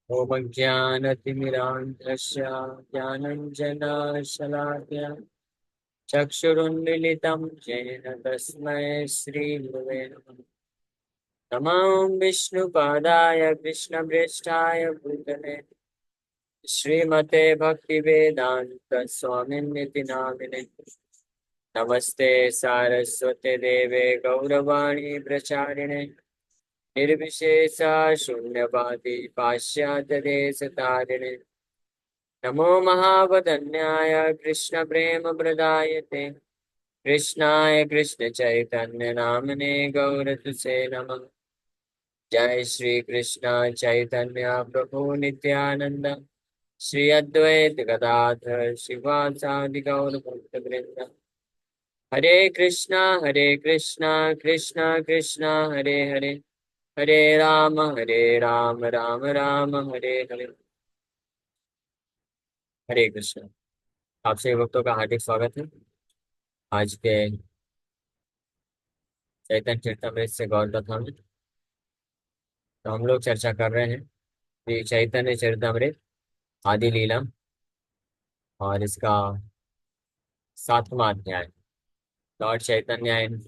ॐ ज्ञानतिमिरान्धस्य ज्ञानञ्जनशलाकया चक्षुरुन्मीलितं येन तस्मै श्रीगुरवे नमः। नमो विष्णुपादाय कृष्णप्रेष्ठाय भूतले श्रीमते भक्तिवेदान्त स्वामिन्निति नामिने। नमस्ते सारस्वते देवे गौरवाणी प्रचारिणे निर्विशेषा शून्यवादी पाश्चात्यदेशतारिणे। नमो महावदन्याय कृष्णप्रेमप्रदायते कृष्णाय कृष्णचैतन्य नामने गौरतुसे नमः। जय श्री कृष्ण चैतन्य प्रभु नित्यानंद श्री अद्वैत गदाधर शिवासादि गौर भक्तवृंद। हरे कृष्णा कृष्णा कृष्णा हरे हरे, हरे राम राम राम हरे हरे। हरे कृष्ण। आप सभी भक्तों का हार्दिक स्वागत है आज के चैतन्य चरितमृत से गौर कथा में। तो हम लोग चर्चा कर रहे हैं श्री चैतन्य चरितमृत आदि लीला और इसका 7वां अध्याय लॉर्ड चैतन्य एंड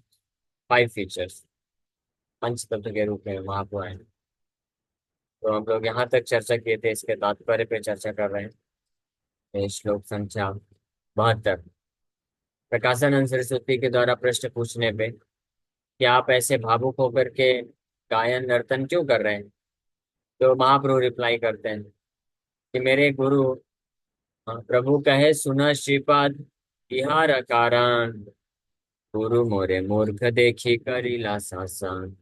5 फीचर्स, पंच तत्व के रूप में महाप्रभु आए। तो हम लोग यहाँ तक चर्चा किए थे, इसके तात्पर्य पे चर्चा कर रहे हैं। ये श्लोक संख्या 72। प्रकाशानंद सरस्वती के द्वारा प्रश्न पूछने पे कि आप ऐसे भावुक होकर के गायन नर्तन क्यों कर रहे हैं, तो महाप्रभु रिप्लाई करते हैं कि मेरे गुरु प्रभु कहे सुना श्रीपाद बिहार कारण, गुरु मोरे मूर्ख देखी करीला शासन।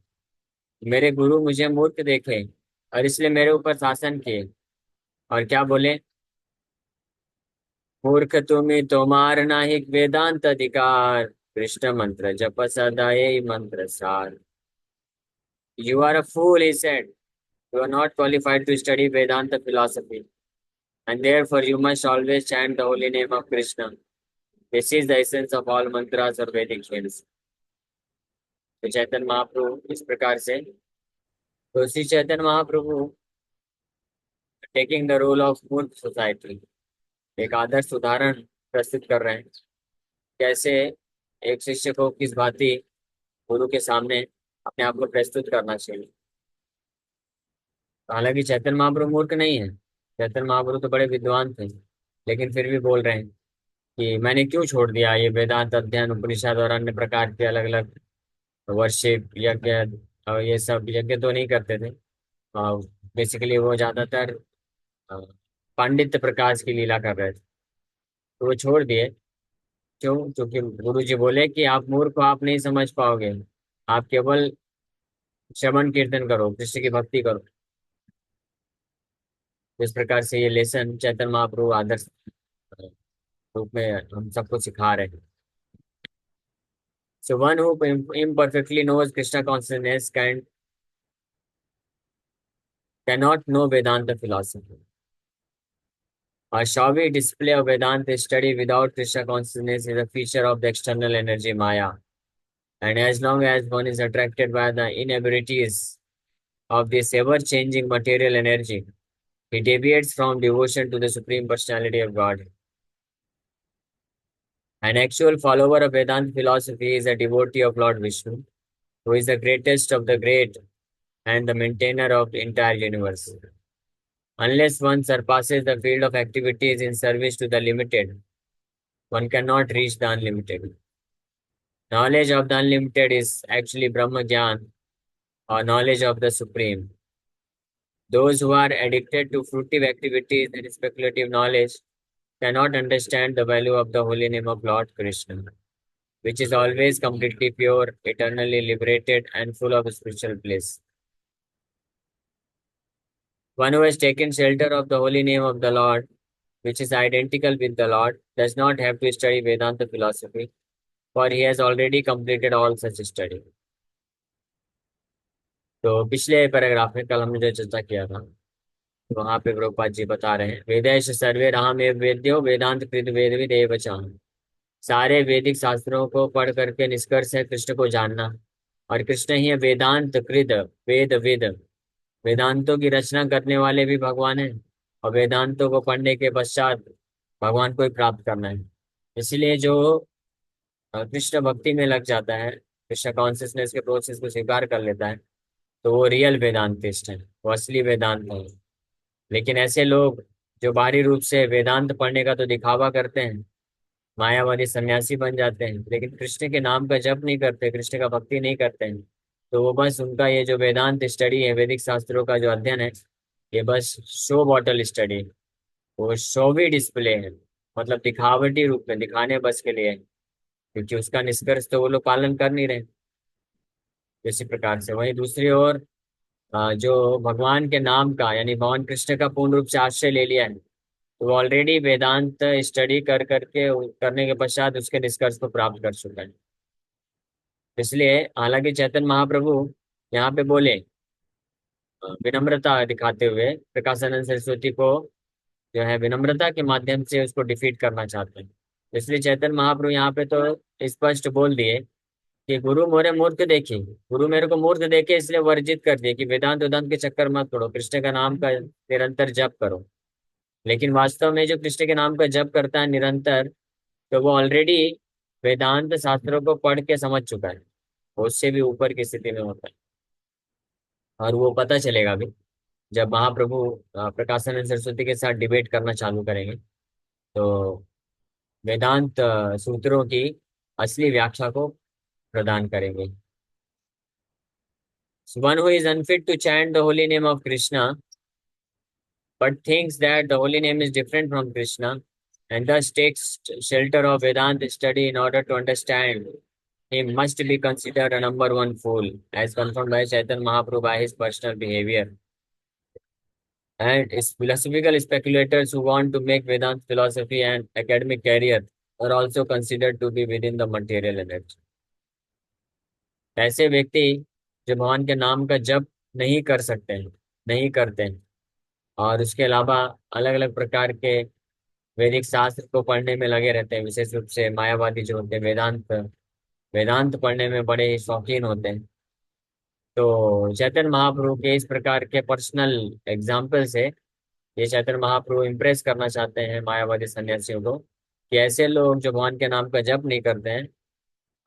मेरे गुरु मुझे मूर्ख देखे और इसलिए मेरे ऊपर शासन किए। और क्या बोले, मूर्ख तुम्हें तोमार नाहिक वेदांत अधिकार, कृष्ण मंत्र जप सदा यही मंत्र सार। You are a fool, he said. You are not qualified to study Vedanta philosophy, and therefore you must always chant the holy name of Krishna. This is the essence of all mantras or Vedic hymns. तो चैतन्य महाप्रभु इस प्रकार से, तो Shri Chaitanya Mahaprabhu taking the role of मूर्ख society, एक आदर्श उदाहरण प्रस्तुत कर रहे हैं कैसे एक शिष्य को किस भांति गुरु के सामने अपने आप को प्रस्तुत करना चाहिए। हालांकि चैतन्य महाप्रभु मूर्ख नहीं है, चैतन्य महाप्रभु तो बड़े विद्वान थे, लेकिन फिर भी बोल रहे हैं कि मैंने क्यों छोड़ दिया ये वेदांत अध्ययन, उपनिषद और अन्य प्रकार के अलग अलग वर्शिप यज्ञ और ये सब यज्ञ तो नहीं करते थे। बेसिकली वो ज्यादातर अ, पांडित्य प्रकाश की लीला कर रहे थे, तो वो छोड़ दिए। क्यों? क्योंकि गुरु जी बोले कि आप मूर्ख हो, आप नहीं समझ पाओगे, आप केवल श्रवण कीर्तन करो, कृष्ण की भक्ति करो। इस प्रकार से ये लेसन चैतन्य महाप्रभु आदर्श रूप में हम सबको सिखा रहे हैं। So one who imperfectly knows Krishna consciousness cannot know Vedanta philosophy. A showy display of Vedanta study without Krishna consciousness is a feature of the external energy Maya. And as long as one is attracted by the inabilities of this ever-changing material energy, he deviates from devotion to the Supreme Personality of God. An actual follower of Vedanta philosophy is a devotee of Lord Vishnu, who is the greatest of the great and the maintainer of the entire universe. Unless one surpasses the field of activities in service to the limited, one cannot reach the unlimited. Knowledge of the unlimited is actually Brahma Gyan, or knowledge of the Supreme. Those who are addicted to fruitive activities and speculative knowledge cannot understand the value of the holy name of Lord Krishna, which is always completely pure, eternally liberated, and full of spiritual bliss. One who has taken shelter of the holy name of the Lord, which is identical with the Lord, does not have to study Vedanta philosophy, for he has already completed all such study. तो पिछले paragraph में कल हमने जो चर्चा किया था, तो वहाँ पे प्रभुपाद जी बता रहे हैं, वेदेश सर्वे राम एव वेद्यो वेदांत कृत वेद विदेव चाह। सारे वैदिक शास्त्रों को पढ़ करके निष्कर्ष है कृष्ण को जानना, और कृष्ण ही है वेदांत कृत वेद विद, वेदांतों की रचना करने वाले भी भगवान हैं, और वेदांतों को पढ़ने के पश्चात भगवान को ही प्राप्त करना है। इसलिए जो कृष्ण भक्ति में लग जाता है, कृष्ण कॉन्शियसनेस के प्रोसेस को स्वीकार कर लेता है, तो वो रियल वेदांतिस्ट है, वो असली वेदांत है। लेकिन ऐसे लोग जो बाहरी रूप से वेदांत पढ़ने का तो दिखावा करते हैं, मायावादी सन्यासी बन जाते हैं, लेकिन कृष्ण के नाम का जप नहीं करते, कृष्ण का भक्ति नहीं करते हैं, तो वो बस उनका ये जो वेदांत स्टडी है, वैदिक शास्त्रों का जो अध्ययन है, ये बस शो बॉटल स्टडी है। वो शोवी डिस्प्ले है, मतलब दिखावटी रूप में, दिखाने बस के लिए है, क्योंकि उसका निष्कर्ष तो वो लोग पालन कर नहीं रहे। इसी प्रकार से वहीं दूसरी ओर जो भगवान के नाम का, यानी भगवान कृष्ण का पूर्ण रूप से आश्रय ले लिया है, तो वो ऑलरेडी वेदांत स्टडी कर करके करने के पश्चात उसके निष्कर्ष को प्राप्त कर चुका है। इसलिए हालांकि चैतन्य महाप्रभु यहाँ पे बोले, विनम्रता दिखाते हुए प्रकाशानंद सरस्वती को जो है विनम्रता के माध्यम से उसको डिफीट करना चाहते हैं। इसलिए चैतन्य महाप्रभु यहाँ पे तो स्पष्ट बोल दिए कि गुरु मोरे मूर्ख देखी, गुरु मेरे को मूर्ख देखे, इसलिए वर्जित कर दिए कि वेदांत वेदांत के चक्कर मत पड़ो, कृष्ण का नाम का निरंतर जप करो। लेकिन वास्तव में जो कृष्ण के नाम का जप करता है निरंतर, तो वो ऑलरेडी वेदांत शास्त्रों को पढ़ के समझ चुका है, वो उससे भी ऊपर की स्थिति में होता है। और वो पता चलेगा भी जब महाप्रभु प्रकाशानंद सरस्वती के साथ डिबेट करना चालू करेंगे, तो वेदांत सूत्रों की असली व्याख्या को प्रदान करेंगे। So one who is unfit to chant the holy name of Krishna, but thinks that the holy name is different from Krishna, and thus takes shelter of Vedanta study in order to understand, he must be considered a number one fool, as confirmed by Chaitanya Mahaprabhu by his personal behavior. And philosophical speculators who want to make Vedanta philosophy an academic career are also considered to be within the material energy. ऐसे व्यक्ति जो भगवान के नाम का जप नहीं कर सकते हैं, नहीं करते हैं, और उसके अलावा अलग अलग प्रकार के वैदिक शास्त्र को पढ़ने में लगे रहते हैं, विशेष रूप से मायावादी जो होते हैं, वेदांत वेदांत पढ़ने में बड़े ही शौकीन होते हैं। तो चैतन्य महाप्रभु के इस प्रकार के पर्सनल एग्जाम्पल से ये चैतन्य महाप्रभु इम्प्रेस करना चाहते हैं मायावादी सन्यासियों को, कि ऐसे लोग जो भगवान के नाम का जप नहीं करते हैं,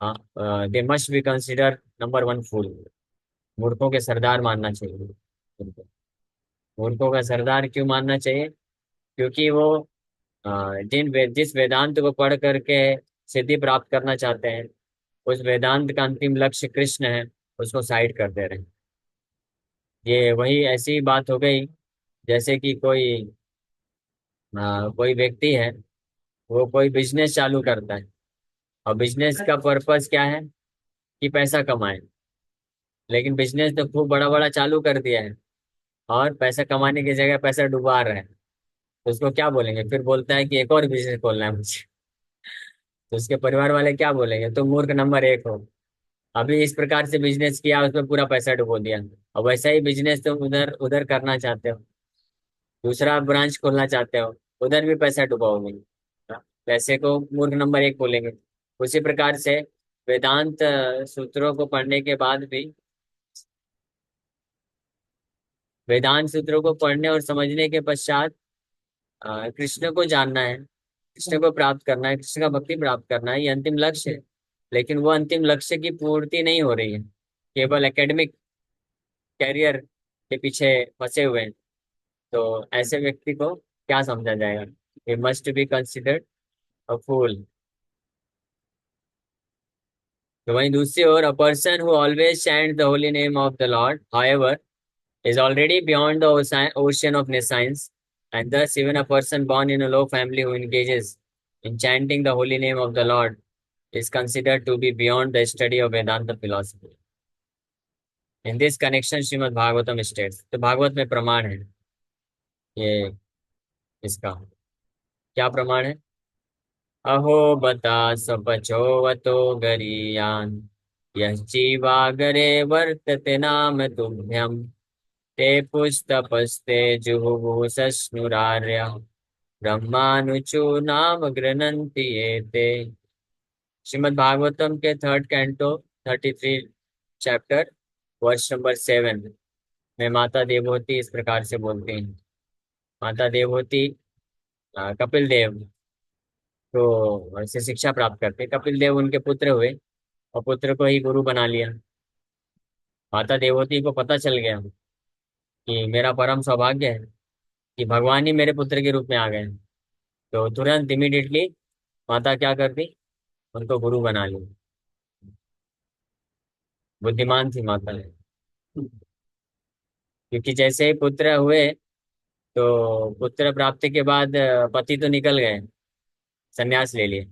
हाँ, they must be consider number one fool, मूर्खों के सरदार मानना चाहिए उनको। मूर्खों का सरदार क्यों मानना चाहिए? क्योंकि वो जिस वेदांत को पढ़ करके सिद्धि प्राप्त करना चाहते हैं, उस वेदांत का अंतिम लक्ष्य कृष्ण है, उसको साइड कर दे रहे हैं। ये वही ऐसी बात हो गई जैसे कि कोई व्यक्ति है, वो कोई बिजनेस चालू करता है, और बिजनेस का पर्पस क्या है कि पैसा कमाए। लेकिन बिजनेस तो खूब बड़ा बड़ा चालू कर दिया है, और पैसा कमाने की जगह पैसा डुबा रहा है, तो उसको क्या बोलेंगे? फिर बोलता है कि एक और बिजनेस खोलना है मुझे, तो उसके परिवार वाले क्या बोलेंगे? तुम मूर्ख नंबर एक हो, अभी इस प्रकार से बिजनेस किया, उसमें पूरा पैसा डुबो दिया, और वैसा ही बिजनेस तुम उधर उधर करना चाहते हो, दूसरा ब्रांच खोलना चाहते हो, उधर भी पैसा डुबाओगे, पैसे को मूर्ख नंबर एक बोलेंगे। उसी प्रकार से वेदांत सूत्रों को पढ़ने के बाद भी, वेदांत सूत्रों को पढ़ने और समझने के पश्चात कृष्ण को जानना है, कृष्ण को प्राप्त करना है, कृष्ण का भक्ति प्राप्त करना है, ये अंतिम लक्ष्य है। लेकिन वो अंतिम लक्ष्य की पूर्ति नहीं हो रही है, केवल एकेडमिक कैरियर के पीछे फंसे हुए हैं। तो ऐसे व्यक्ति को क्या समझा जाएगा? he must be considered a fool. तो वहीं दूसरी ओर, a person who always chants the holy name of the Lord, however, is already beyond the ocean of nescience, and thus even a person born in a low family who engages in chanting the holy name of the Lord is considered to be beyond the study of Vedanta philosophy. In this connection, Srimad Bhagavatam states, तो भागवत में प्रमाण है ये, इसका क्या प्रमाण है? अहो बता सपचोवतो गरीयान् यः जीवागरे वर्तते नाम तुभ्यम् ते पुस्तपस्ते जुहुः सस्नुरार्य ब्रह्मानुचो नाम गृह्णन्ति ये ते। श्रीमद् भागवतम के थर्ड कैंटो 33 चैप्टर वर्ष नंबर 7 में माता देवहूति इस प्रकार से बोलते हैं। माता देवहूति कपिल देव को से शिक्षा प्राप्त करते, कपिल देव उनके पुत्र हुए और पुत्र को ही गुरु बना लिया। माता देवहूति को पता चल गया कि मेरा परम सौभाग्य है कि भगवान ही मेरे पुत्र के रूप में आ गए। तो तुरंत इमीडिएटली माता क्या करती, उनको गुरु बना ली। बुद्धिमान थी माता। क्योंकि जैसे ही पुत्र हुए तो पुत्र प्राप्ति के बाद पति तो निकल गए, संन्यास ले लिए।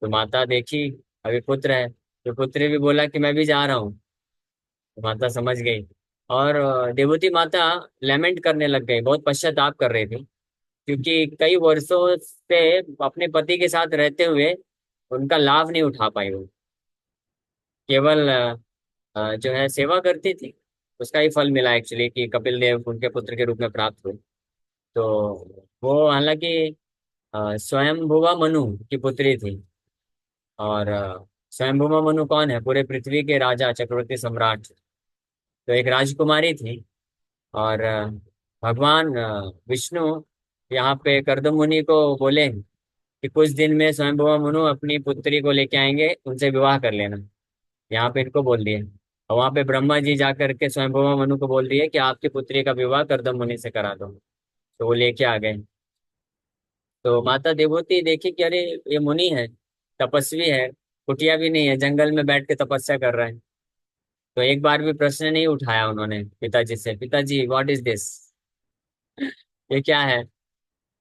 तो माता देखी अभी पुत्र है, तो पुत्र भी बोला कि मैं भी जा रहा हूँ। तो माता समझ गई और देवती माता लेमेंट करने लग गई, बहुत पश्चाताप कर रही थी। क्योंकि कई वर्षों से अपने पति के साथ रहते हुए उनका लाभ नहीं उठा पाई वो, केवल जो है सेवा करती थी। उसका ही फल मिला एक्चुअली कि कपिल देव उनके पुत्र के रूप में प्राप्त हुए। तो वो हालांकि स्वयंभुवा मनु की पुत्री थी। और स्वयंभुवा मनु कौन है, पूरे पृथ्वी के राजा चक्रवर्ती सम्राट। तो एक राजकुमारी थी। और भगवान विष्णु यहाँ पे कर्दम मुनि को बोले कि कुछ दिन में स्वयंभुवा मनु अपनी पुत्री को लेके आएंगे, उनसे विवाह कर लेना। यहाँ पे इनको बोल दिए। और वहां पे ब्रह्मा जी जा करके स्वयंभुवा मनु को बोल दिए कि आपकी पुत्री का विवाह कर्दम मुनि से करा दो। तो वो लेके आ गए। तो माता देवहूति देखी कि अरे ये मुनि है, तपस्वी है, कुटिया भी नहीं है, जंगल में बैठ के तपस्या कर रहा है। तो एक बार भी प्रश्न नहीं उठाया उन्होंने पिताजी से, पिताजी व्हाट इज दिस, ये क्या है,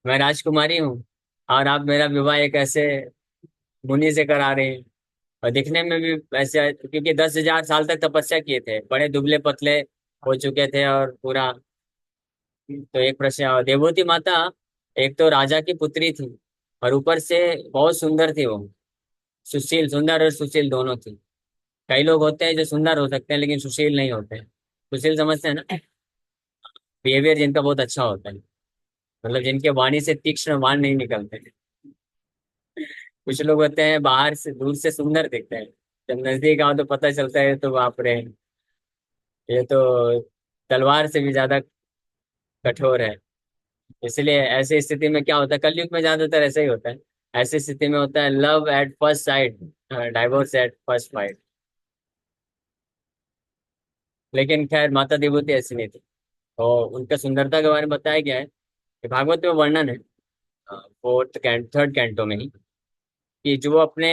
मैं राजकुमारी हूँ और आप मेरा विवाह एक ऐसे मुनि से करा रहे हैं। और दिखने में भी ऐसे, क्योंकि 10,000 साल तक तपस्या किए थे, बड़े दुबले पतले हो चुके थे और पूरा। तो एक प्रश्न, और देवभूति माता एक तो राजा की पुत्री थी और ऊपर से बहुत सुंदर थी वो, सुशील, सुंदर और सुशील दोनों थी। कई लोग होते हैं जो सुंदर हो सकते हैं लेकिन सुशील नहीं होते हैं। सुशील समझते हैं ना, बिहेवियर जिनका बहुत अच्छा होता है, मतलब जिनके वाणी से तीक्ष्ण बाण नहीं निकलते। कुछ लोग होते हैं बाहर से दूर से सुंदर दिखते हैं, जब नजदीक आओ तो पता चलता है तो बाप रे, ये तो तलवार से भी ज्यादा कठोर है। इसलिए ऐसी स्थिति में क्या होता है, कलयुग में ज्यादातर ऐसा ही होता है। ऐसी स्थिति में होता है love at first sight, divorce at first fight. लेकिन खैर माता देवती ऐसी नहीं थी। और उनका सुंदरता के बारे में बताया गया है कि भागवत में वर्णन है, फोर्थ कैंट थर्ड कैंटो में ही, कि जो वो अपने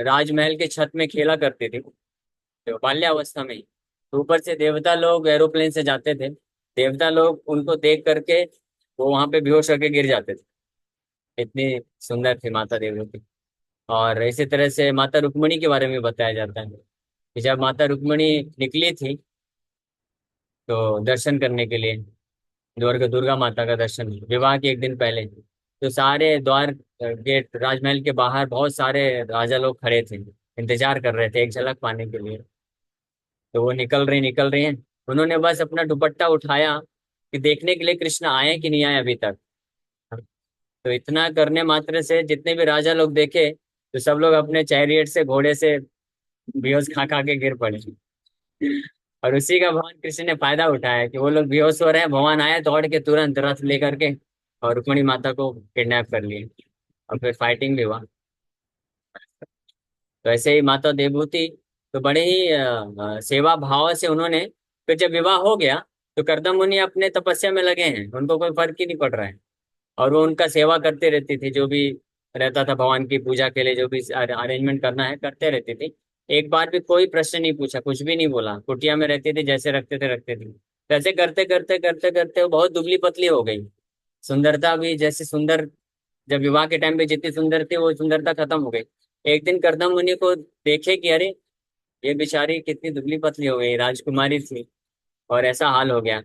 राजमहल के छत में खेला करते थे, तो बाल्यावस्था में ही, तो ऊपर से देवता लोग एरोप्लेन से जाते थे। देवता लोग उनको देख करके वो वहां पे बेहोश होकर गिर जाते थे, इतनी सुंदर थी माता देवती। और इसी तरह से माता रुक्मिणी के बारे में बताया जाता है कि जब माता रुक्मिणी निकली थी तो दर्शन करने के लिए, दुर्गा दुर्गा माता का दर्शन विवाह के एक दिन पहले, तो सारे द्वार गेट राजमहल के बाहर बहुत सारे राजा लोग खड़े थे, इंतजार कर रहे थे एक झलक पाने के लिए। तो वो निकल रही हैं। उन्होंने बस अपना दुपट्टा उठाया कि देखने के लिए कृष्ण आए कि नहीं आए अभी तक। तो इतना करने मात्र से जितने भी राजा लोग देखे, तो सब लोग अपने चैरियट से, घोड़े से बेहोश खा खा के गिर पड़े। और उसी का भगवान कृष्ण ने फायदा उठाया कि वो लोग बेहोश हो रहे हैं, भगवान आए दौड़ के तुरंत रथ लेकर के और रुक्मिणी माता को किडनैप कर लिए। और फिर फाइटिंग भी हुआ। तो ऐसे ही माता देवभूति तो बड़े ही सेवा भाव से उन्होंने, फिर जब विवाह हो गया तो करदम मुनि अपने तपस्या में लगे हैं, उनको कोई फर्क ही नहीं पड़ रहा है। और वो उनका सेवा करते रहती थी, जो भी रहता था भगवान की पूजा के लिए जो भी अरेंजमेंट करना है करते रहती थी। एक बार भी कोई प्रश्न नहीं पूछा, कुछ भी नहीं बोला, कुटिया में रहती थी, जैसे रखते थे रखते थे। वैसे करते करते करते करते वो बहुत दुबली पतली हो गई। सुंदरता भी जैसे सुंदर, जब विवाह के टाइम पे जितनी सुंदर थी वो सुंदरता खत्म हो गई। एक दिन करदम मुनि को देखे कि अरे ये बेचारी कितनी दुबली पतली हो गई, राजकुमारी थी और ऐसा हाल हो गया।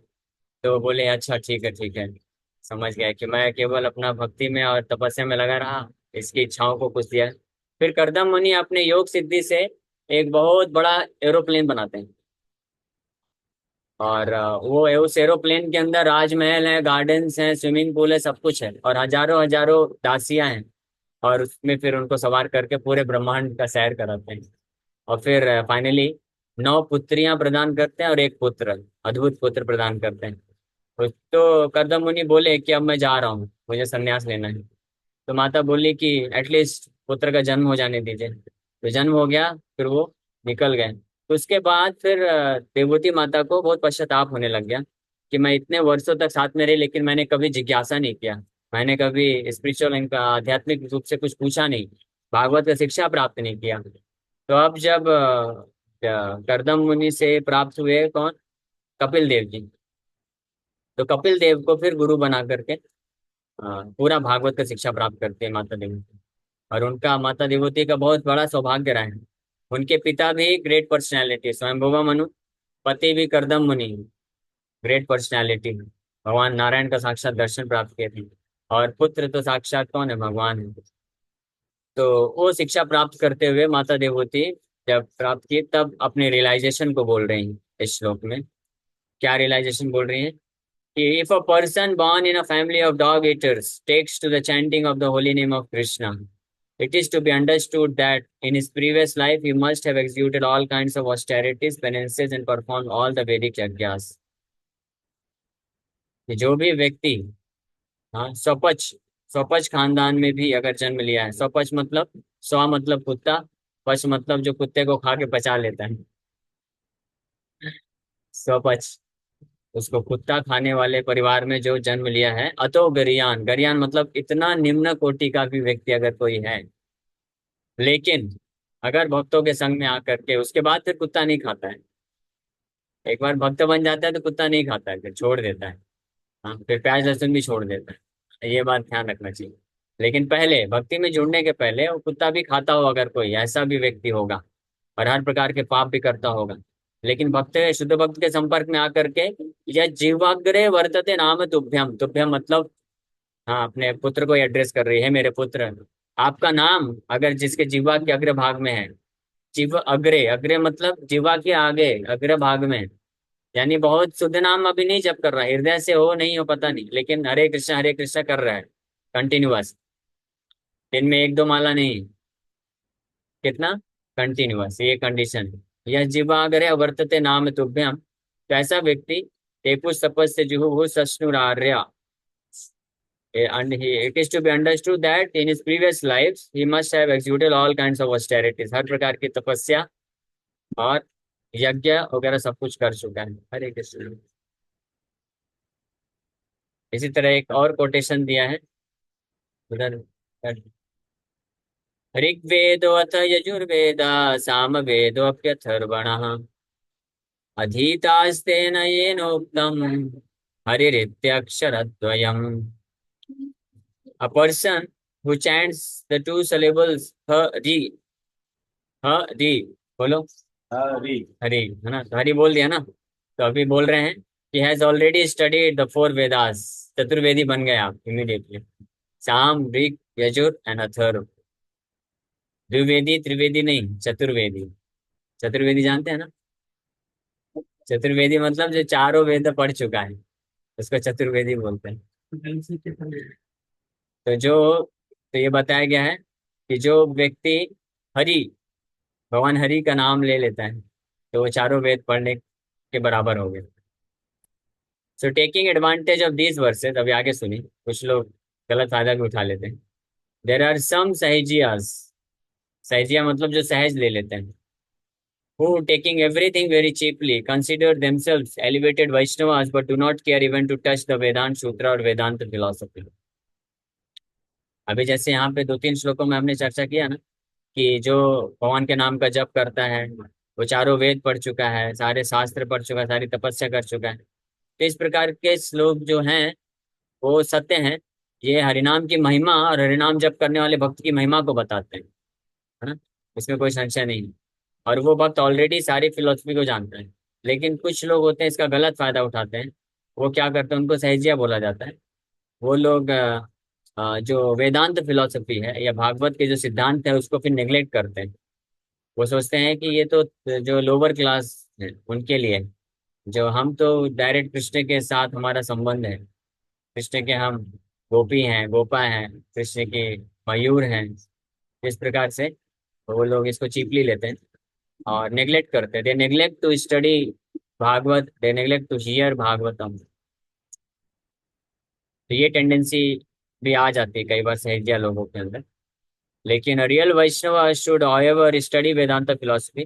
तो बोले अच्छा ठीक है ठीक है, समझ गया कि मैं केवल अपना भक्ति में और तपस्या में लगा रहा, इसकी इच्छाओं को कुछ दिया। फिर करदम मुनि अपने योग सिद्धि से एक बहुत बड़ा एरोप्लेन बनाते हैं। और वो उस एरोप्लेन के अंदर राजमहल है, गार्डन्स हैं, स्विमिंग पूल है, सब कुछ है और हजारों हजारों दासियां हैं। और उसमें फिर उनको सवार करके पूरे ब्रह्मांड का सैर कराते हैं। और फिर फाइनली 9 पुत्रियां प्रदान करते हैं और एक पुत्र, अद्भुत पुत्र प्रदान करते हैं। तो कर्दम मुनि बोले कि अब मैं जा रहा हूँ, मुझे संन्यास लेना है। तो माता बोली कि एटलीस्ट पुत्र का जन्म हो जाने दीजिए। तो जन्म हो गया, फिर वो निकल गए। तो उसके बाद फिर देवती माता को बहुत पश्चाताप होने लग गया कि मैं इतने वर्षों तक साथ में रही, लेकिन मैंने कभी जिज्ञासा नहीं किया, मैंने कभी स्पिरिचुअल इनका आध्यात्मिक रूप से कुछ पूछा नहीं, भागवत का शिक्षा प्राप्त नहीं किया। तो अब जब कर्दम मुनि से प्राप्त हुए कौन, कपिल देव जी। तो कपिल देव को फिर गुरु बना करके पूरा भागवत का शिक्षा प्राप्त करते हैं माता देवती। और उनका माता देवती का बहुत बड़ा सौभाग्य रहा है। उनके पिता भी ग्रेट पर्सनैलिटी, स्वयंभुवा मनु, पति भी करदम मुनि, ग्रेट पर्सनैलिटी, भगवान नारायण का साक्षात दर्शन प्राप्त किए थे। और पुत्र तो साक्षात कौन है, भगवान है। तो वो शिक्षा प्राप्त करते हुए माता देवती जब प्राप्त की, तब अपने रियलाइजेशन को बोल रही हैं इस श्लोक में। क्या रियलाइजेशन बोल रही है कि if a person born in a family of dog eaters takes to the chanting of the holy name of Krishna, it is to be understood that in his previous life he must have executed all kinds of austerities, penances, and performed all the Vedic yajnas. कि जो भी व्यक्ति, हाँ, स्वपच, स्वपच खानदान में भी अगर जन्म लिया है, स्वपच मतलब, स्व मतलब कुत्ता, पच मतलब जो कुत्ते को खा के पचा लेता है, स्वपच, उसको कुत्ता खाने वाले परिवार में जो जन्म लिया है, अतो गरियान, गरियान मतलब इतना निम्न कोटि का भी व्यक्ति अगर कोई है, लेकिन अगर भक्तों के संग में आकर के उसके बाद फिर कुत्ता नहीं खाता है, एक बार भक्त बन जाता है तो कुत्ता नहीं खाता है, फिर छोड़ देता है। हाँ, फिर प्याज लहसुन भी छोड़ देता है, ये बात ध्यान रखना चाहिए। लेकिन पहले भक्ति में जुड़ने के पहले वो कुत्ता भी खाता हो, अगर कोई ऐसा भी व्यक्ति होगा, और हर प्रकार के पाप भी करता होगा, लेकिन भक्त, शुद्ध भक्त के संपर्क में आकर के, यह जीवाग्रे वर्तते नाम तुभ्यम, तुभ्यम मतलब, हाँ, अपने पुत्र को एड्रेस कर रही है, मेरे पुत्र, आपका नाम अगर जिसके जीवा के अग्र भाग में है, जीव अग्रे, अग्रे मतलब जीवा के आगे अग्र भाग में, यानी बहुत शुद्ध नाम अभी नहीं जप कर रहा है, हृदय से हो नहीं हो पता नहीं, लेकिन हरे कृष्णा कर रहा है कंटिन्यूअस, दिन में एक दो माला नहीं, कितना, कंटिन्यूअस, ये कंडीशन है। यह जीवाग्रे वर्तते नाम तुभ्यम, तो ऐसा व्यक्ति तेपु तपस्य Juhu सस्नुरार्या, and it is to be understood that in his previous lives he must have executed all kinds of austerities, हर प्रकार की तपस्या और यज्ञ वगैरह सब कुछ कर चुका है। हरे कृष्ण। इसी तरह एक और कोटेशन दिया है उधर, ऋग्वेदो अथ Yajurveda सामवेदोऽप्यथर्वणः अधीतास्तेन येनोक्तम् हरिरित्यक्षरद्वयम्। A person who chants the two syllables Hari, बोलो, हरि, हरि, है ना, तो हरि बोल दिया ना, तो अभी बोल रहे हैं कि has already studied the four Vedas, Chaturvedi बन गए आप इमीडिएटली, साम ऋग यजुर एंड अथर्व, द्विवेदी त्रिवेदी नहीं, चतुर्वेदी, चतुर्वेदी जानते हैं ना, चतुर्वेदी मतलब जो चारों वेद पढ़ चुका है, उसको चतुर्वेदी बोलते हैं। तो जो, तो ये बताया गया है कि जो व्यक्ति हरि, भगवान हरि का नाम ले लेता है, तो वो चारों वेद पढ़ने के बराबर हो गए। So taking advantage of these versus, अभी आगे सुनी, कुछ लोग गलत फायदा भी उठा लेते हैं। देर आर सम सहजियास, सहजिया मतलब जो सहज ले लेते हैं, who taking everything very cheaply consider themselves elevated Vaishnavas but do not care even to touch the Vedant Sutra और वेदांत फिलोसफी। अभी जैसे यहाँ पे दो तीन श्लोकों में हमने चर्चा किया ना, कि जो भगवान के नाम का जप करता है वो चारों वेद पढ़ चुका है, सारे शास्त्र पढ़ चुका है, सारी तपस्या कर चुका है। तो इस प्रकार के श्लोक जो हैं वो सत्य हैं, ये हरिनाम की महिमा और हरिनाम जप करने वाले भक्त की महिमा को बताते हैं, है ना, इसमें कोई संशय नहीं है। और वो भक्त ऑलरेडी सारी फिलोसफी को जानता है, लेकिन कुछ लोग होते हैं इसका गलत फायदा उठाते हैं। वो क्या करते हैं, उनको सहजिया बोला जाता है। वो लोग जो वेदांत फिलोसफी है या भागवत के जो सिद्धांत है उसको फिर नेग्लेक्ट करते हैं। वो सोचते हैं कि ये तो जो लोअर क्लास है उनके लिए है। जो हम तो डायरेक्ट कृष्ण के साथ हमारा संबंध है, कृष्ण के हम गोपी हैं, गोपा हैं, कृष्ण के मयूर हैं, इस प्रकार से वो लोग इसको चीपली लेते हैं। और नेग्लेक्ट करते हैं, they neglect to study Bhagavat, they neglect to hear Bhagavatam. तो ये टेंडेंसी भी आ जाती है कई बार सहजिया लोगों के अंदर। लेकिन real Vaishnav should however study Vedanta philosophy,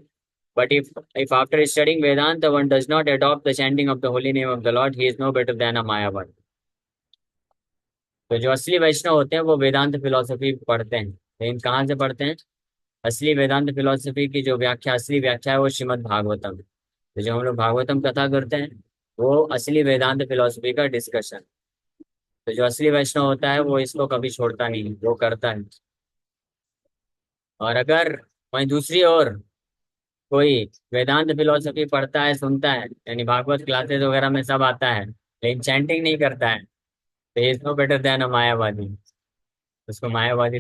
but if after studying Vedanta one does not adopt the chanting of the holy name of the Lord, he is no better than a Mayavad। तो जो असली वैष्णव होते हैं वो वेदांत फिलोसफी पढ़ते हैं, लेकिन कहाँ से पढ़ते हैं? असली वेदांत फिलोसफी की जो व्याख्या, असली व्याख्या है वो श्रीमद् भागवतम। तो जो हम लोग भागवतम कथा करते हैं वो असली वेदांत फिलोसफी का डिस्कशन। तो जो असली वैष्णव होता है वो इसको कभी छोड़ता नहीं, वो करता है। और अगर वहीं दूसरी ओर कोई वेदांत फिलोसफी पढ़ता है, सुनता है, यानी भागवत क्लासेस वगैरह में सब आता है, लेकिन चैंटिंग नहीं करता है, तो इज नो बेटर देन अ मायावादी। उसको मायावादी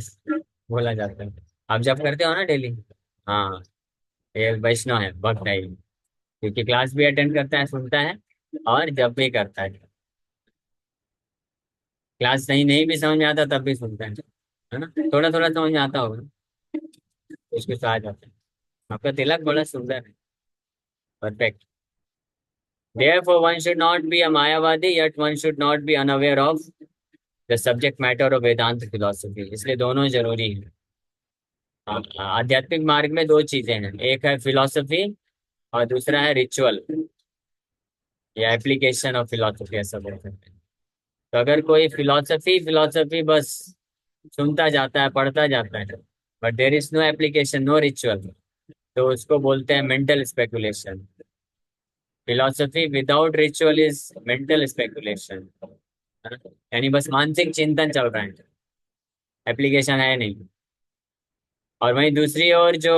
बोला जाता है। आप जब करते हो ना डेली, हाँ, ये वैष्णव है, भक्त है ये। क्योंकि क्लास भी अटेंड करता है, सुनता है, और जब भी करता है, क्लास नहीं नहीं भी समझ में आता तब भी सुनता है ना? थोड़ा थोड़ा समझ में आता होगा, उसके साथ आ जाता है। आपका तिलक बड़ा सुंदर है, perfect. Therefore, one should not be a Mayavadi, yet one should not be unaware of the subject matter of Vedanta philosophy। इसलिए दोनों जरूरी है। आध्यात्मिक मार्ग में दो चीजें हैं, एक है फिलॉसफी और दूसरा है रिचुअल या एप्लीकेशन ऑफ फिलॉसफी, ऐसा बोल सकते हैं। तो अगर कोई फिलॉसफी फिलॉसफी बस सुनता जाता है, पढ़ता जाता है, but there is no application, no ritual, तो उसको बोलते हैं mental speculation. Philosophy without ritual is mental speculation, यानी बस मानसिक चिंतन चल रहा है, एप्लीकेशन है नहीं। और वहीं दूसरी ओर जो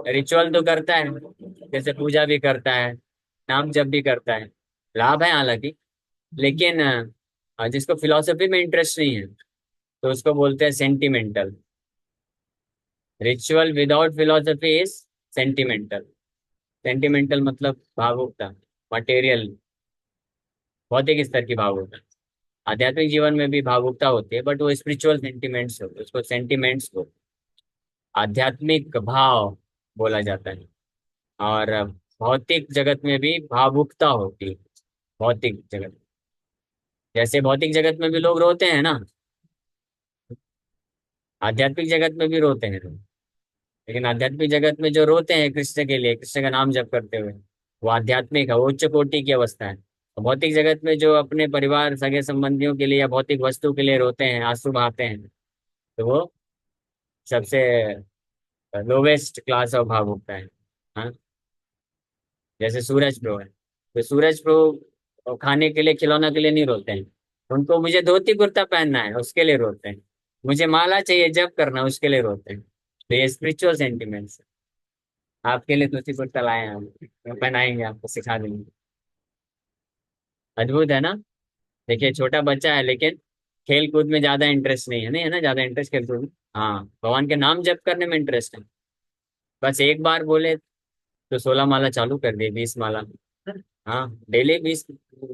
रिचुअल तो करता है, जैसे पूजा भी करता है, नाम जप भी करता है, लाभ है हालांकि, लेकिन जिसको फिलॉसफी में इंटरेस्ट नहीं है तो उसको बोलते हैं sentimental. Ritual without philosophy is sentimental. Sentimental मतलब भावुकता, मटेरियल, भौतिक स्तर की भावुकता। आध्यात्मिक जीवन में भी भावुकता होती है, बट वो स्पिरिचुअल सेंटिमेंट्स होते हैं, उसको सेंटिमेंट्स को आध्यात्मिक भाव बोला जाता है। और भौतिक जगत में भी भावुकता होती है। भौतिक जगत, जैसे भौतिक जगत में भी लोग रोते हैं ना, आध्यात्मिक जगत में भी रोते हैं लोग। लेकिन आध्यात्मिक जगत में जो रोते हैं कृष्ण के लिए, कृष्ण का नाम जप करते हुए, वो आध्यात्मिक है, वो उच्च कोटि की अवस्था है। और भौतिक जगत में जो अपने परिवार सगे संबंधियों के लिए या भौतिक वस्तु के लिए रोते हैं, आंसू बहाते हैं, तो वो सबसे लोवेस्ट क्लास ऑफ भावुकता है। हाँ, जैसे सूरज प्रो है, तो सूरज प्रो खाने के लिए, खिलौना के लिए नहीं रोते हैं। उनको मुझे धोती कुर्ता पहनना है उसके लिए रोते हैं, मुझे माला चाहिए जप करना उसके लिए रोते हैं। तो ये स्पिरिचुअल सेंटिमेंट्स। आपके लिए धोती कुर्ता लाए हैं हम, पहनाएंगे, आपको सिखा देंगे। अद्भुत है ना? देखिए छोटा बच्चा है लेकिन खेल कूद में ज्यादा इंटरेस्ट नहीं है, नहीं है ना, ज्यादा इंटरेस्ट खेल कूद में। हाँ, भगवान के नाम जप करने में इंटरेस्ट है। बस एक बार बोले तो 16 माला चालू कर दी, 20 माला। हाँ, डेली 20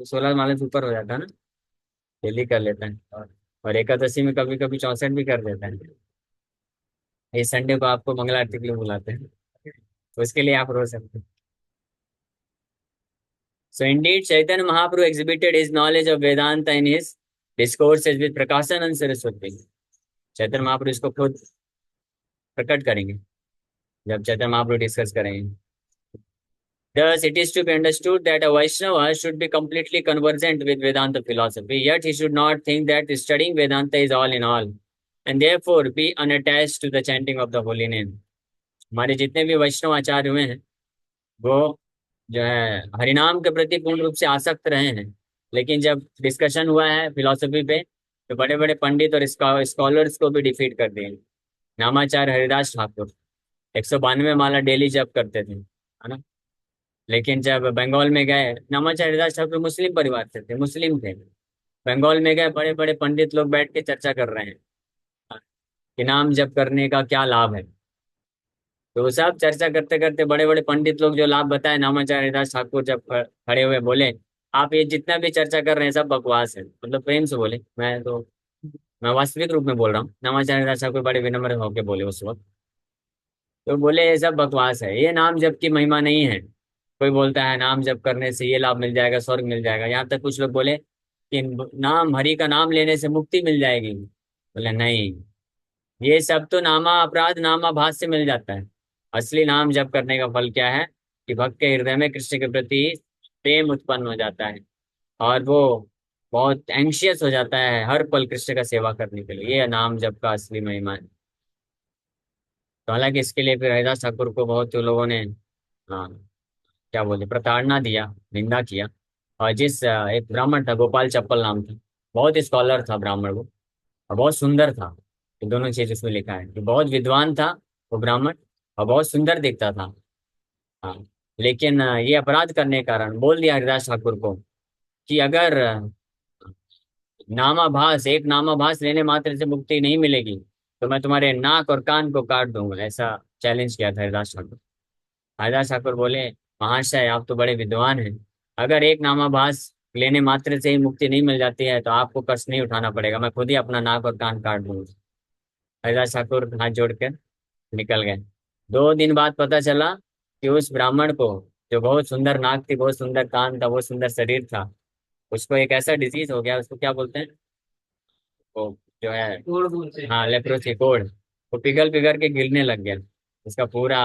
16 माला से ऊपर हो जाता है ना, डेली कर लेता है। और एकादशी में कभी कभी 64 भी कर देता है। इस संडे को आपको मंगला आरती के लिए बुलाते हैं, तो उसके लिए आप रो सकते हैं। So indeed, Chaitanya Mahaprabhu exhibited his knowledge of Vedanta in his discourses with Prakasanand Saraswati। Chaitanya Mahaprabhu इसको खुद प्रकट करेंगे जब चैतन्य महाप्रभु डिस्कस करेंगे। Thus, it is to be understood that a Vaishnava should be completely conversant with Vedanta philosophy, yet he should not think that studying Vedanta is all in all, and therefore be unattached to the chanting of the holy name। हमारे जितने भी वैष्णव आचार्य हुए हैं वो जो है हरिनाम के प्रति पूर्ण रूप से आसक्त रहे हैं, लेकिन जब डिस्कशन हुआ है फिलोसफी पे तो बड़े बड़े पंडित और स्कॉलर्स को भी डिफीट कर दिए। नामाचार्य हरिदास ठाकुर 192 माला डेली जप करते थे, है ना? लेकिन जब बंगाल में गए, नामाचार्य हरिदास ठाकुर मुस्लिम परिवार से थे, मुस्लिम थे। बंगाल में गए, बड़े बड़े पंडित लोग बैठ के चर्चा कर रहे हैं कि नाम जप करने का क्या लाभ है। तो वो सब चर्चा करते करते बड़े बड़े पंडित लोग जो लाभ बताए, नामाचार्य हरिदास ठाकुर जब खड़े हुए बोले, आप ये जितना भी चर्चा कर रहे हैं सब बकवास है। मतलब प्रेम से बोले, मैं वास्तविक रूप में बोल रहा हूँ। नामाचार्य हरिदास ठाकुर बड़े विनम्र होकर बोले उस वक्त। तो बोले ये सब बकवास है, ये नाम जप की महिमा नहीं है। कोई बोलता है नाम जप करने से ये लाभ मिल जाएगा, स्वर्ग मिल जाएगा, यहाँ तक कुछ लोग बोले कि नाम, हरि का नाम लेने से मुक्ति मिल जाएगी। बोले नहीं, ये सब तो नामा अपराध नामा भास से मिल जाता है। असली नाम जप करने का फल क्या है कि भक्त के हृदय में कृष्ण के प्रति प्रेम उत्पन्न हो जाता है, और वो बहुत एंशियस हो जाता है हर पल कृष्ण का सेवा करने के लिए। ये नाम जप का असली महिमा है। तो हालांकि इसके लिए फिर हरिदास ठाकुर को बहुत लोगों ने, हाँ, क्या बोले, प्रताड़ना दिया, निंदा किया। और जिस एक ब्राह्मण था, गोपाल चप्पल नाम था, बहुत स्कॉलर था ब्राह्मण वो, और बहुत सुंदर था। ये दोनों चीज उसमें लिखा है कि बहुत विद्वान था वो ब्राह्मण, और बहुत सुंदर दिखता था। हाँ, लेकिन ये अपराध करने के कारण बोल दिया हरिदास ठाकुर को कि अगर नामाभास, एक नामाभास लेने मात्र से मुक्ति नहीं मिलेगी तो मैं तुम्हारे नाक और कान को काट दूंगा, ऐसा चैलेंज किया था हरिदास ठाकुर। हरिदास ठाकुर बोले, महाशय आप तो बड़े विद्वान हैं, अगर एक नामाभास लेने मात्र से ही मुक्ति नहीं मिल जाती है तो आपको कष्ट नहीं उठाना पड़ेगा, मैं खुद ही अपना नाक और कान काट दूंगा। हरिदास ठाकुर हाथ जोड़कर निकल गए। 2 दिन बाद पता चला कि उस ब्राह्मण को, जो बहुत सुंदर नाक थी, बहुत सुंदर कान था, बहुत सुंदर शरीर था, उसको एक ऐसा डिजीज हो गया, उसको क्या बोलते हैं, वो जो है, हाँ, लेप्रोसी, कोढ़। वो पिघल पिघल के गिरने लग गया, उसका पूरा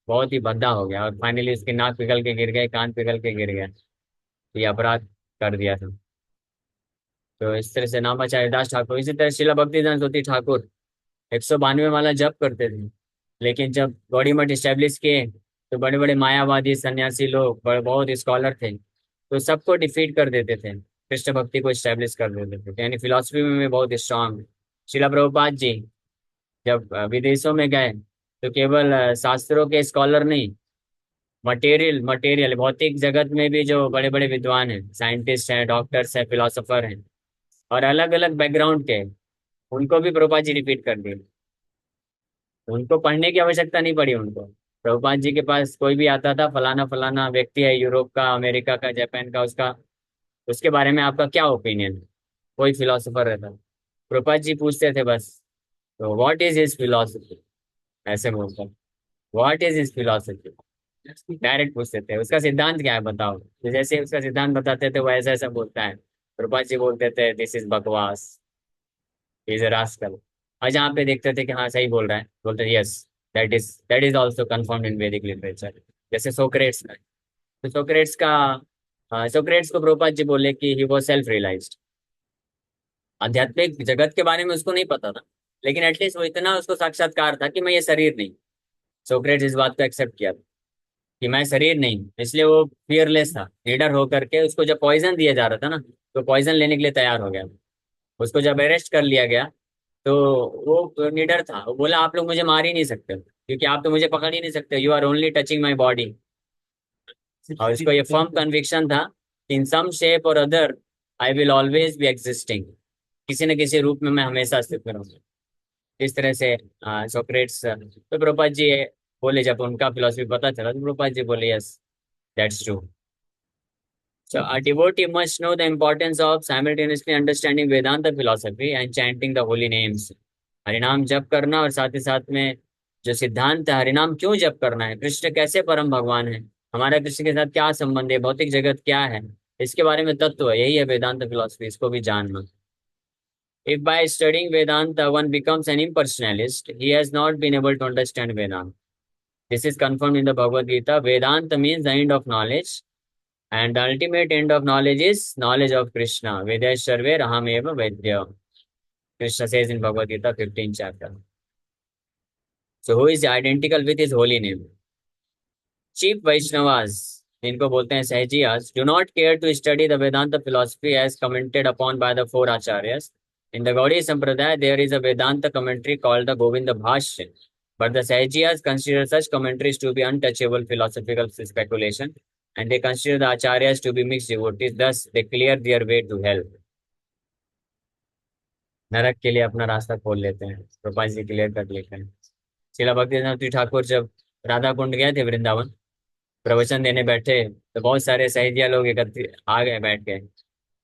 बहुत ही भद्दा हो गया, और फाइनली उसकी नाक पिघल के गिर गई, कान पिघल के गिर गया। ये अपराध कर दिया था। तो इस तरह से नाम बचा हरिदास ठाकुर। इसी तरह शिला भक्तिदान ज्योति ठाकुर 192 माला जप करते थे, लेकिन जब गौड़ी मठ स्टैब्लिश किए तो बड़े बड़े मायावादी सन्यासी लोग, बड़े बहुत स्कॉलर थे, तो सबको डिफीट कर देते थे, कृष्ण भक्ति को स्टैब्लिश कर देते थे, यानी फिलॉसफी में भी बहुत स्ट्रांग। शिला प्रभुपाद जी जब विदेशों में गए तो केवल शास्त्रों के स्कॉलर नहीं, मटेरियल मटेरियल भौतिक जगत में भी जो बड़े बड़े विद्वान हैं, साइंटिस्ट हैं, डॉक्टर्स हैं, फिलोसोफर हैं, और अलग अलग बैकग्राउंड के, उनको भी प्रभुपाद जी रिपीट कर दिए। उनको पढ़ने की आवश्यकता नहीं पड़ी उनको। प्रभुपाद जी के पास कोई भी आता था, फलाना फलाना व्यक्ति है, यूरोप का, अमेरिका का, जापान का, उसका, उसके बारे में आपका क्या ओपिनियन है, कोई फिलोसोफर रहता, प्रभुपाद जी पूछते थे बस, तो व्हाट इज हिज फिलोसफी, ऐसे बोलता, what is his philosophy, direct पूछते थे, उसका सिद्धांत क्या है बताओ। तो जैसे उसका सिद्धांत बताते थे वो ऐसा ऐसा बोलता है, प्रभुपाद जी बोलते थे दिस इज बकवास, इज अ रास्कल। और जहाँ पे देखते थे कि हाँ सही बोल रहा है, बोलते थे yes, that is also confirmed in Vedic literature. जैसे सोक्रेट्स का, तो सोक्रेट्स को प्रभुपाद जी बोले कि ही वॉज सेल्फ रियलाइज्ड। आध्यात्मिक जगत के बारे में उसको नहीं पता था, लेकिन एटलीस्ट वो इतना उसको साक्षात्कार था कि मैं ये शरीर नहीं। सोक्रेट्स इस बात को एक्सेप्ट किया था कि मैं शरीर नहीं हूँ, इसलिए वो फियरलेस था, लीडर होकर के उसको जब पॉइजन दिया जा रहा था ना, तो पॉइजन लेने के लिए तैयार हो गया। उसको जब अरेस्ट कर लिया गया तो वो निडर था, वो बोला आप लोग मुझे मार ही नहीं सकते क्योंकि आप तो मुझे पकड़ ही नहीं सकते, you are only touching my body. और उसको ये फर्म कन्विक्शन था, इन सम शेप और other I will always be existing, किसी न किसी रूप में मैं हमेशा अस्तित्व में रहूंगा। इस तरह से सोक्रेट्स, तो प्रभुपाद जी बोले, जब उनका फिलोसफी पता चला तो प्रभुपाद जी बोले yes, that's true. So a devotee must know the importance of simultaneously understanding Vedanta philosophy and chanting the holy names. हरिनाम जप करना और साथ ही साथ में जो सिद्धांत है, हरिनाम क्यों जप करना है, कृष्ण कैसे परम भगवान है, हमारा कृष्ण के साथ क्या संबंध है, भौतिक जगत क्या है, इसके बारे में तत्व है, यही है वेदांत फिलॉसफी, इसको भी जानना। If by studying Vedanta one becomes an impersonalist, he has not been able to understand Vedanta. This is confirmed in the Bhagavad Gita. Vedanta means the end of knowledge, and the ultimate end of knowledge is knowledge of Krishna. Vedaya sarve raham eva vedya. Krishna says in Bhagavad Gita 15th chapter. So who is identical with his holy name? Cheap Vaishnavas, इनको बोलते हैं सहजियास, do not care to study the Vedanta philosophy as commented upon by the four acharyas. In the Gaudiya Sampradaya, there is a Vedanta commentary called the Govinda Bhashya. But the Sahajiyas consider such commentaries to be untouchable philosophical speculation, and they consider the acharyas to be mixed devotees. Thus, they clear their way to hell. नरक के लिए अपना रास्ता खोल लेते हैं, Prabhupada ji clear कर लेते हैं। शिला भक्ति ठाकुर जब राधा कुंड गए थे वृंदावन, प्रवचन देने बैठे तो बहुत सारे सहेजिया लोग एकत्रित आ गए बैठ के।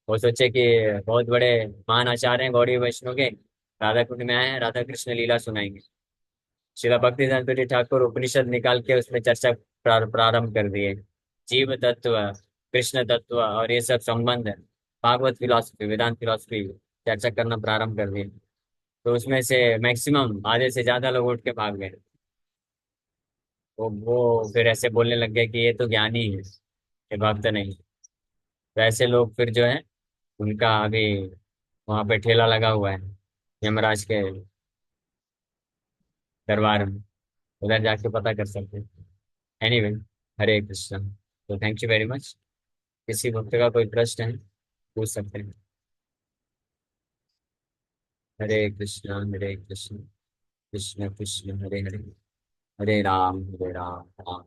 वो सोचे कि बहुत बड़े महान आचार्य हैं गौड़ी वैष्णव के, राधा कुंड में आए हैं, राधा कृष्ण लीला सुनाएंगे। श्रीला भक्तिवेदांत ठाकुर उपनिषद निकाल के उसमें चर्चा प्रारंभ कर दिए। जीव तत्व, कृष्ण तत्व और ये सब संबंध है, भागवत फिलॉसफी, वेदांत फिलॉसफी चर्चा करना प्रारंभ कर दिए। तो उसमें से मैक्सिमम आधे से ज्यादा लोग उठ के भाग गए। वो फिर ऐसे बोलने लग गए कि ये तो ज्ञानी है, ये भक्त नहीं। तो ऐसे लोग फिर जो है, उनका अभी वहां पे ठेला लगा हुआ है यमराज के दरबार में, उधर जाके पता कर सकते हैं। एनीवे, हरे कृष्ण। तो थैंक यू वेरी मच। किसी भक्त का कोई प्रश्न है, पूछ सकते हैं। हरे कृष्ण, कृष्ण कृष्ण हरे हरे, हरे राम, राम